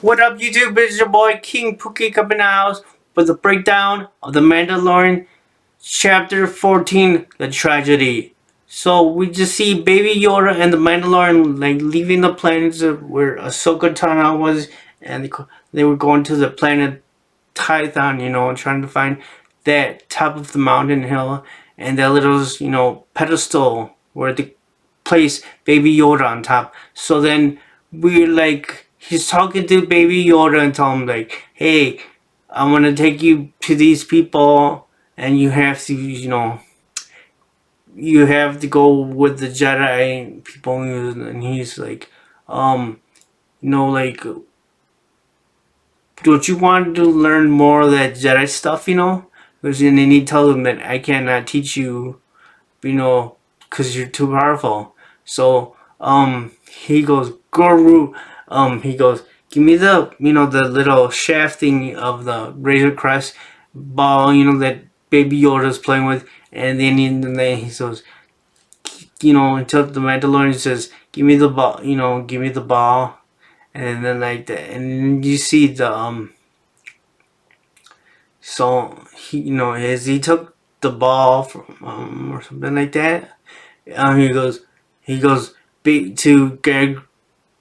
What up, YouTube? It's your boy King Pookie coming in the house with a breakdown of The Mandalorian Chapter 14, The Tragedy. So we just see Baby Yoda and the Mandalorian like leaving the planet where Ahsoka Tano was, and they were going to the planet Tython, trying to find that top of the mountain hill and that little, pedestal where they place Baby Yoda on top. So then he's talking to Baby Yoda and tell him like, hey, I want to take you to these people and you have to, you have to go with the Jedi people. And he's like, um, like, don't you want to learn more of that Jedi stuff, Because then he tells him that I cannot teach you, because you're too powerful. So, he goes, Guru, he goes, give me the, the little shafting of the Razor Crest ball, that Baby Yoda's playing with. And then he says, until the Mandalorian says, give me the ball, give me the ball. And then like that, and then you see the, so as he took the ball from, or something like that, he goes big to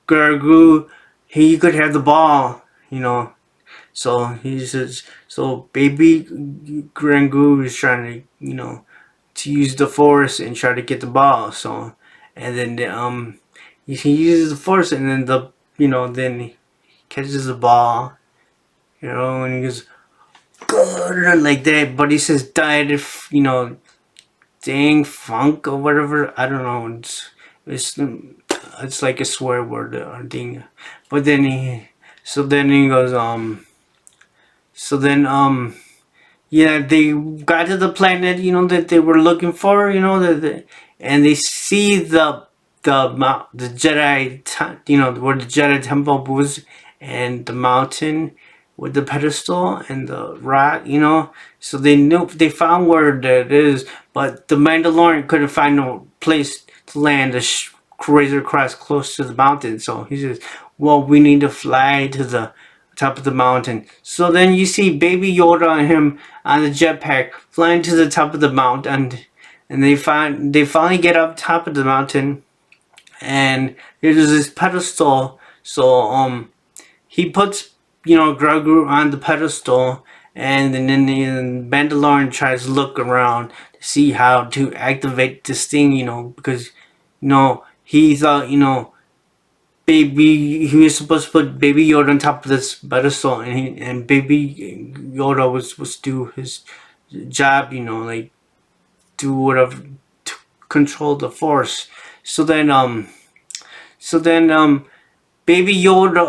Gargu. He could have the ball, So he says, so baby Grangu is trying to, to use the force and try to get the ball. So, and then he uses the force, and then then he catches the ball, and he goes good like that. But he says died if dang funk or whatever. I don't know. It's like a swear word or thing. But then he goes so then yeah, they got to the planet that they were looking for, and they see the Jedi where the Jedi temple was, and the mountain with the pedestal and the rock, so they found where that is, but the Mandalorian couldn't find no place to land the Razor Crest close to the mountain. So he says, well, we need to fly to the top of the mountain. So then you see Baby Yoda and him on the jetpack flying to the top of the mountain, and they finally get up top of the mountain, and there's this pedestal. So he puts Grogu on the pedestal, and then the Mandalorian tries to look around to see how to activate this thing, because he thought he was supposed to put Baby Yoda on top of this pedestal, and Baby Yoda was do his job, like do whatever to control the Force. So then Baby Yoda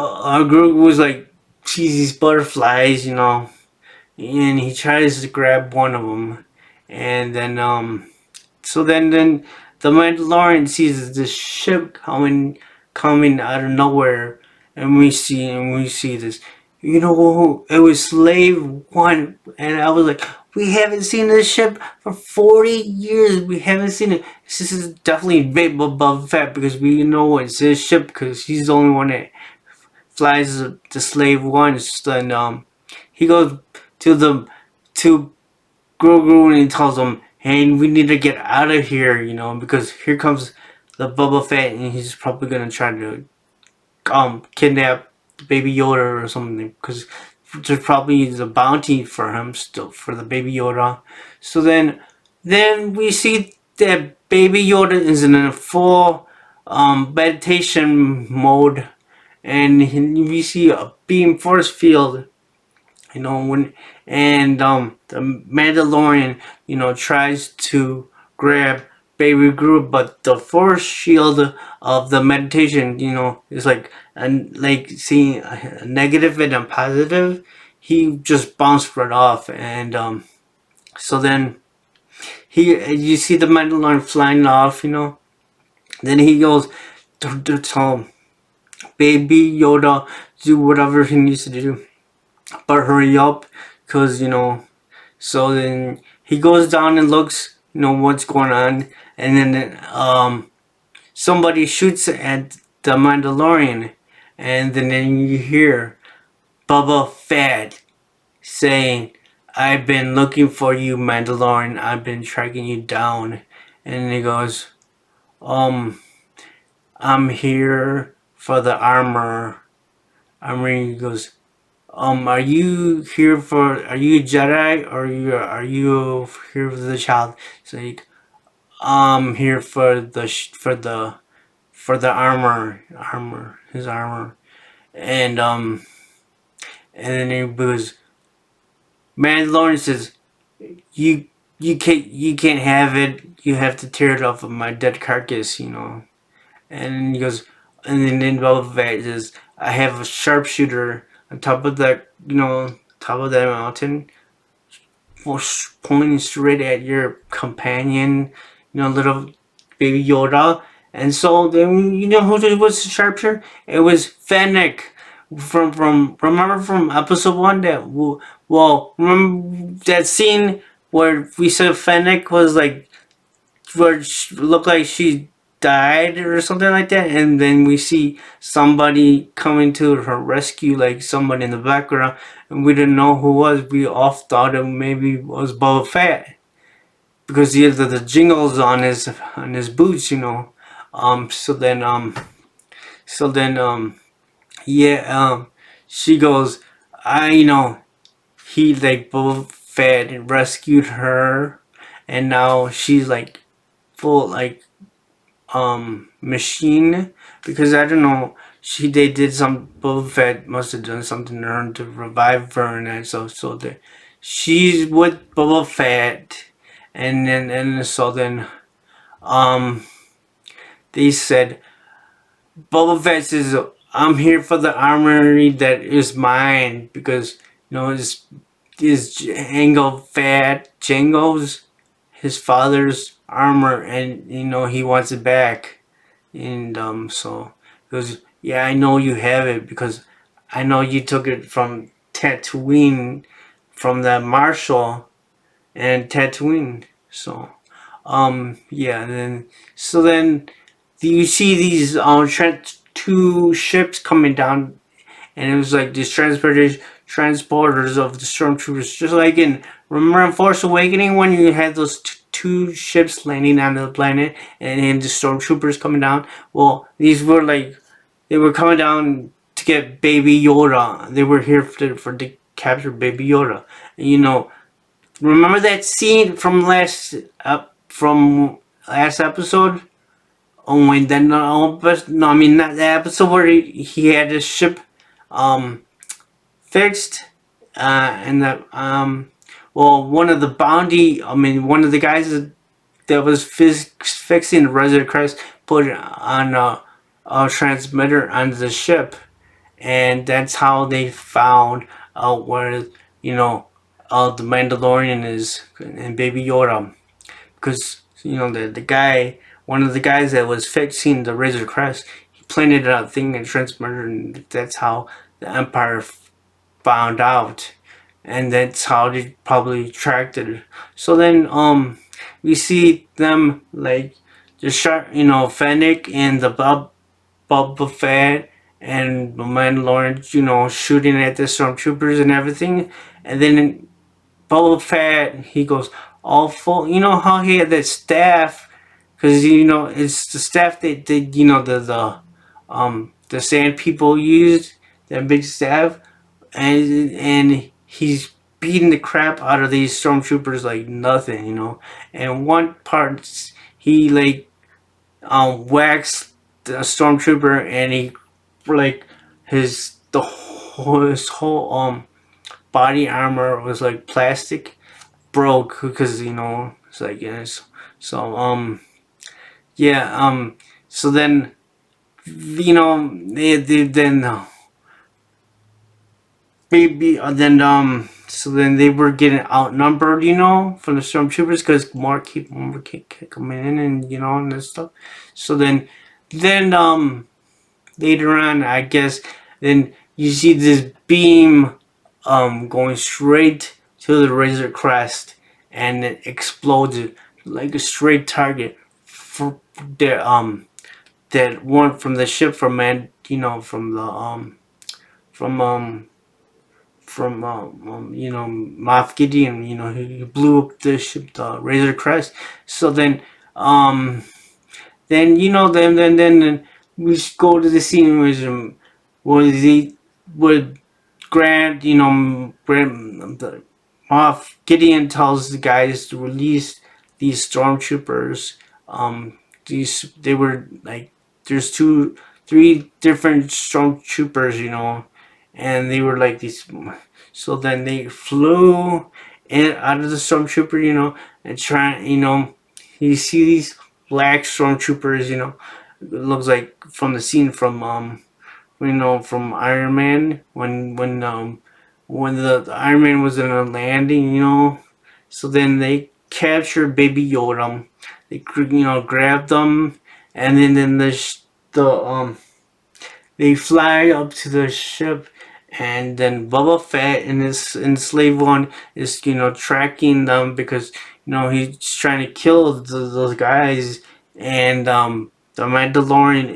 Grogu was like sees these butterflies, and he tries to grab one of them, and then then the Mandalorian sees this ship coming out of nowhere, and we see this. It was Slave One, and I was like, we haven't seen this ship for 40 years. We haven't seen it. This is definitely big above Fett, because we know it's his ship, because he's the only one that flies the Slave One. Then he goes to Grogu, and he tells him, hey, we need to get out of here, because here comes the Boba Fett, and he's probably gonna try to kidnap Baby Yoda or something, because there's probably a bounty for him still for the Baby Yoda. So then we see that Baby Yoda is in a full meditation mode, and we see a beam force field, the Mandalorian, tries to grab Baby Groot, but the force shield of the meditation, is like seeing a negative and a positive. He just bounced right off, and so then you see the Mandalorian flying off, Then he goes to tell Baby Yoda do whatever he needs to do, but hurry up, because so then he goes down and looks, what's going on, and then somebody shoots at the Mandalorian, and then you hear Bubba Fett saying, "I've been looking for you, Mandalorian. I've been tracking you down." And he goes, um, "I'm here for the armor." He goes, "Are you here for? Are you a Jedi or are you here for the child?" So like, "I'm here for the his armor." And and then he goes, Mandalorian says, "You you can't have it. You have to tear it off of my dead carcass." And he goes, and then Boba Fett says, "I have a sharpshooter on top of top of that mountain, pointing straight at your companion, little baby Yoda." And so then who was the sharpshooter? It was Fennec from remember from episode one that well remember that scene where we said Fennec was like where she looked like she died or something like that, and then we see somebody coming to her rescue, like somebody in the background, and we didn't know who it was. We all thought it maybe was Boba Fett because he had the jingles on his boots. So then yeah, she goes, I he like Boba Fett rescued her, and now she's like full like machine, because I don't know, they did some Boba Fett must have done something to her to revive her, and she's with Boba Fett. And then um they said Boba Fett says, "I'm here for the armory that is mine," because is Django's his father's armor, and he wants it back. And so he goes, "Yeah, I know you have it because I know you took it from Tatooine, from the Marshal and Tatooine." So yeah, and then you see these two ships coming down, and it was like these transporters of the stormtroopers, just like in, remember in Force Awakening when you had those two ships landing on the planet, and the stormtroopers coming down. Well, these were like, they were coming down to get Baby Yoda. They were here to capture Baby Yoda. And, remember that scene from last episode? Oh, and then no, I mean not the episode where he had his ship um fixed, and that well, one of the guys that was fixing the Resurrected Christ put it on a transmitter on the ship, and that's how they found out where the Mandalorian is and Baby Yoda, because the guy, one of the guys that was fixing the Razor Crest, he planted a thing in transmitter, and that's how the Empire found out, and that's how they probably tracked it. So then we see them like the shark, Fennec and the Boba Fett and the Mandalorian, shooting at the stormtroopers and everything, and then Boba Fett, he goes all full. You know how he had that staff, because it's the staff that the sand people used, that big staff, and he's beating the crap out of these stormtroopers like nothing. And one part he like whacks the stormtrooper, and he like his whole body armor was like plastic, broke, because it's like, yes. So yeah, so then they then maybe then so then they were getting outnumbered, from the stormtroopers, because more keep coming in, and and this stuff. So then later on, I guess, then you see this beam going straight to the Razor Crest, and it exploded like a straight target for that one from the ship from from the from Moff Gideon. He blew up the ship, the Razor Crest. So then we go to the scene where they would Grant, the Moff Gideon tells the guys to release these stormtroopers. These they were like there's three different stormtroopers, and they were like these. So then they flew out of the stormtrooper, and try, you see these black stormtroopers, it looks like from the scene from from Iron Man when the Iron Man was in a landing, so then they captured Baby Yoda. They grabbed them, and then they fly up to the ship, and then Boba Fett and his enslaved one is tracking them because he's trying to kill those guys, and the Mandalorian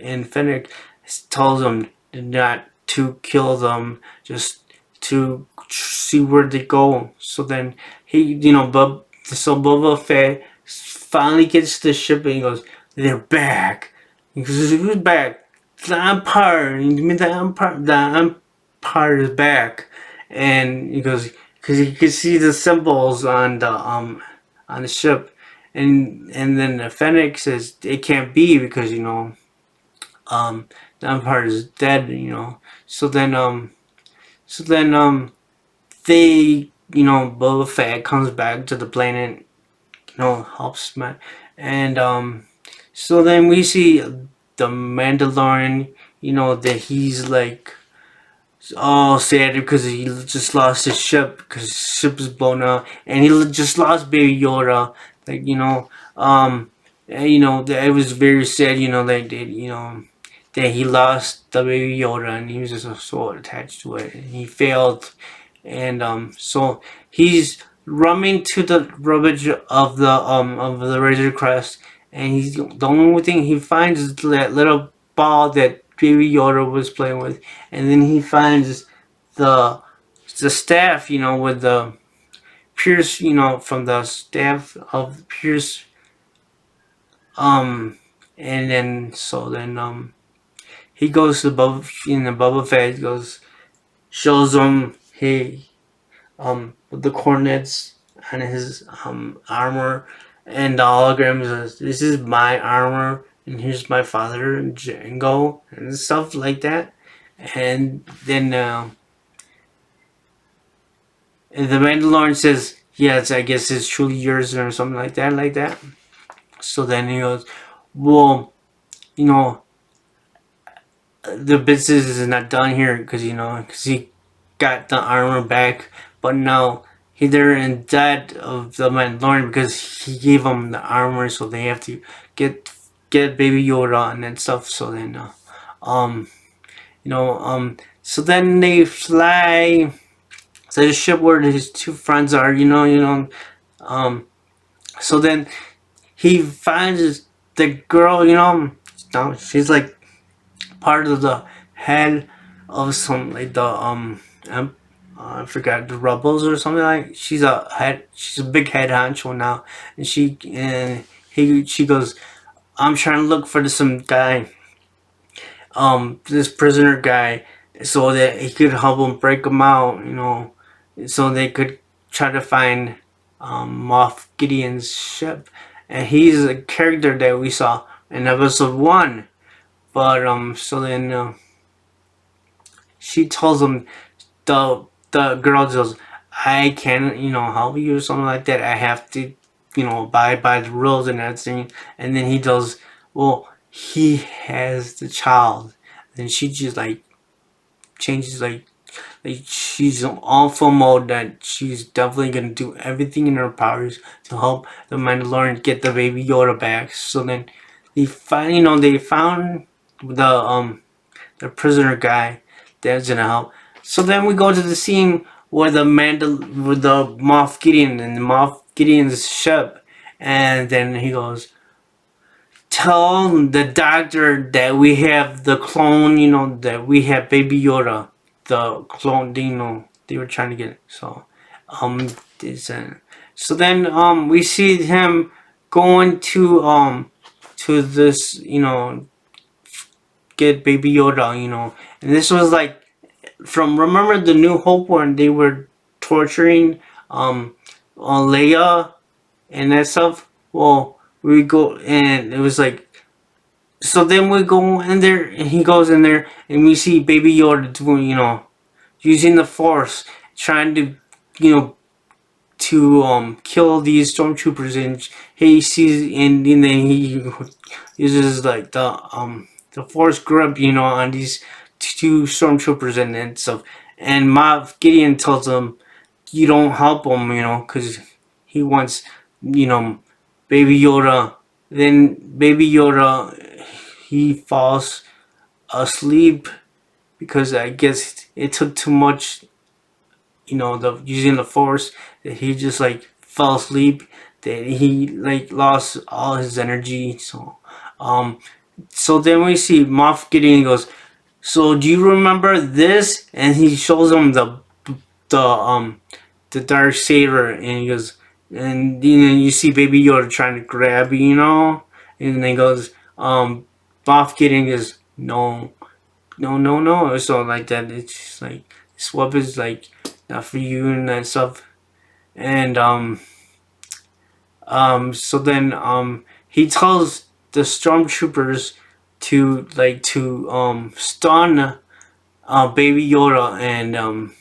and Fennec tells him not to kill them, just to see where they go. So then Boba Fett finally gets to the ship and he goes, "They're back." He goes, "Who's back?" "The Empire." You mean the Empire? The Empire is back, and he goes because he could see the symbols on the ship, and then the Fennec says it can't be because the Empire is dead, So then they Boba Fett comes back to the planet, helps man, and so then we see the Mandalorian, that he's like all sad because he just lost his ship because his ship is blown up, and he just lost Baby Yoda. Like it was very sad. That he lost the Baby Yoda, and he was just so attached to it, and he failed, and so he's running to the rubbish of the Razor Crest, and he's the only thing he finds is that little ball that Baby Yoda was playing with, and then he finds the the staff, with the Pierce, from the staff of Pierce, and then he goes to Boba Fett goes shows him with the coordinates on his armor, and the hologram says, "This is my armor, and here's my father, Django," and stuff like that. And then the Mandalorian says, "Yes, I guess it's truly yours," or something like that. So then he goes, "Well, you know, the business is not done here because he got the armor back, but now they're in debt of the Mandalorian because he gave them the armor, so they have to get Baby Yoda and that stuff." So then, so then they fly to the ship where his two friends are. So then he finds the girl. She's like part of the head of some like the I forgot, the rebels or something like. She's a big head honcho now, and she goes, "I'm trying to look for some guy, this prisoner guy, so that he could help them break them out, so they could try to find Moff Gideon's ship." And he's a character that we saw in episode 1. But so then she tells him, the girl goes, "I can't help you," or something like that. "I have to abide by the rules and everything." And then he does, "Well, he has the child." And she just like changes, like she's in awful mode that she's definitely gonna do everything in her powers to help the Mandalorian get the Baby Yoda back. So then they found the prisoner guy that's gonna help. So then we go to the scene where with the Moff Gideon and the Moff Gideon's ship, and then he goes, "Tell the doctor that we have the clone, that we have Baby Yoda." the clone Dino they were trying to get. So this so then we see him going to this, get Baby Yoda, and this was like from, remember the New Hope when they were torturing Leia and that stuff. Well, we go and it was like, so then we go in there and he goes in there and we see Baby Yoda doing, using the Force, trying to, kill these stormtroopers, and he sees and then he uses like the Force grip, on these two stormtroopers and stuff. And Moff Gideon tells him, "You don't help him, because he wants, Baby Yoda." Then Baby Yoda, he falls asleep because I guess it took too much, the using the Force, that he just like fell asleep, that he like lost all his energy. So then we see Moff Gideon goes, "So do you remember this?" And he shows him the um the dark saber, and he goes, and then you see Baby Yoda trying to grab, and then he goes, Moff Gideon goes, "No, no, no, no," or something like that. It's just like, this weapon's like not for you and that stuff. And so then he tells the stormtroopers to stun Baby Yoda and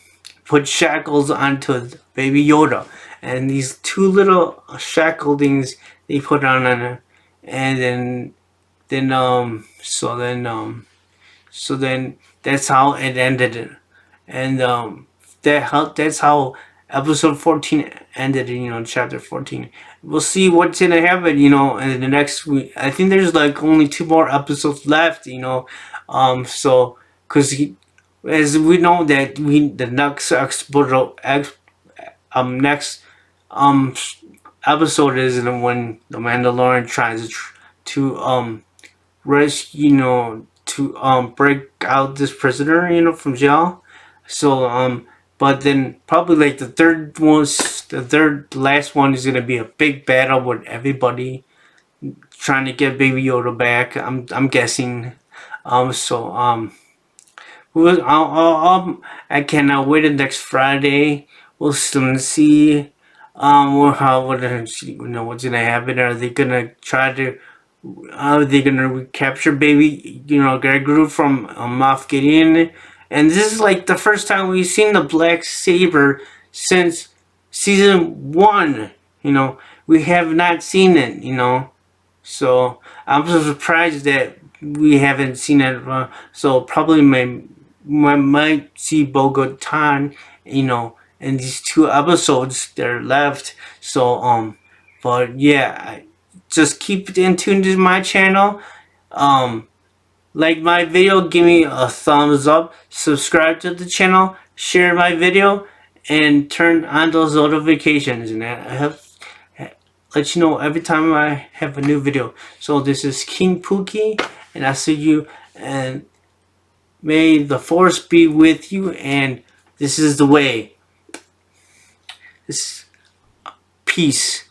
put shackles onto Baby Yoda, and these two little shackle things they put on her, and then that's how it ended, and that's how episode 14 ended. Chapter 14. We'll see what's gonna happen. In the next week. I think there's like only 2 more episodes left. So because as we know that the next next um episode is when the Mandalorian tries to rescue, to break out this prisoner, from jail. So but then probably like the third last one is gonna be a big battle with everybody trying to get Baby Yoda back. I'm guessing. So I cannot wait until next Friday. We'll soon see. What's gonna happen? Are they gonna try to? Are they gonna recapture Baby, Gregory from Moff Gideon? And this is like the first time we've seen the black saber since season 1. We have not seen it. So I'm so surprised that we haven't seen it. So probably might see Bo-Katan, in these 2 episodes that are left. So but yeah, just keep in tune to my channel. Like my video, give me a thumbs up, subscribe to the channel, share my video, and turn on those notifications, and I have let you know every time I have a new video. So this is King Pookie, and I see you, and may the Force be with you, and this is the way. This peace.